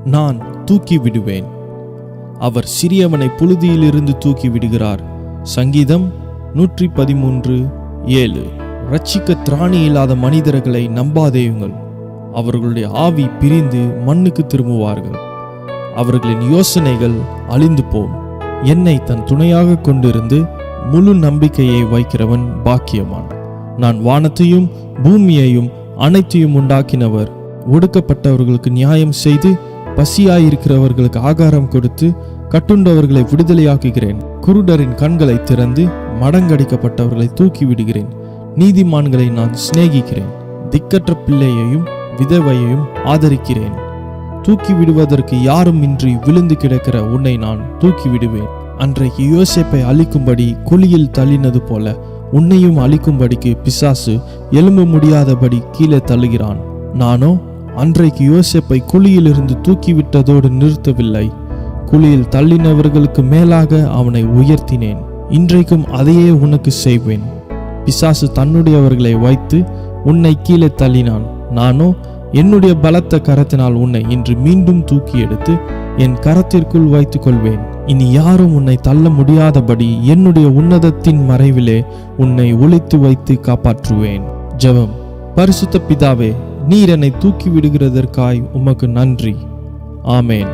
நான் தூக்கி விடுவேன். அவர் சிறியவனை புழுதியிலிருந்து தூக்கி விடுகிறார். சங்கீதம் 113:7. ரட்சிக்க திராணி இல்லாத மனிதர்களை நம்பாதேயுங்கள். அவர்களுடைய ஆவி பிரிந்து மண்ணுக்கு திரும்புவார்கள். அவர்களின் யோசனைகள் அழிந்து போம். என்னை தன் துணையாக கொண்டிருந்து முழு நம்பிக்கையை வைக்கிறவன் பாக்கியவான். நான் வானத்தையும் பூமியையும் அனைத்தையும் உண்டாக்கினவர். ஒடுக்கப்பட்டவர்களுக்கு நியாயம் செய்து பசியாயிருக்கிறவர்களுக்கு ஆகாரம் கொடுத்து கட்டுண்டவர்களை விடுதலையாக்குகிறேன். குருடரின் கண்களை திறந்து மடங்கடிக்கப்பட்டவர்களை தூக்கி விடுகிறேன். நீதிமான்களை நான் சிநேகிக்கிறேன். திக்கற்ற பிள்ளையையும் விதவையையும் ஆதரிக்கிறேன். தூக்கி விடுவதற்கு யாரும் இன்றி விழுந்து கிடக்கிற உன்னை நான் தூக்கி விடுவேன். அன்றைக்கு யோசேப்பை அழிக்கும்படி குழியில் தள்ளினது போல உன்னையும் அழிக்கும்படிக்கு பிசாசு எழும்ப முடியாதபடி கீழே தள்ளுகிறான். நானோ அன்றைக்கு யோசேப்பை குழியிலிருந்து தூக்கிவிட்டதோடு நிறுத்தவில்லை. குழியில் தள்ளினவர்களுக்கு மேலாக அவனை உயர்த்தினேன். இன்றைக்கும் அதையே உனக்கு செய்வேன். பிசாசு தன்னுடையவர்களை வைத்து உன்னை கீழே தள்ளினான். நானோ என்னுடைய பலத்த கரத்தினால் உன்னை இன்று மீண்டும் தூக்கி எடுத்து என் கரத்திற்குள் வைத்துக் கொள்வேன். இனி யாரும் உன்னை தள்ள முடியாதபடி என்னுடைய உன்னதத்தின் மறைவிலே உன்னை ஒளித்து வைத்து காப்பாற்றுவேன். ஜெபம். பரிசுத்த பிதாவே, நீர் என்னை தூக்கி விடுகிறதற்காய் உமக்கு நன்றி. ஆமேன்.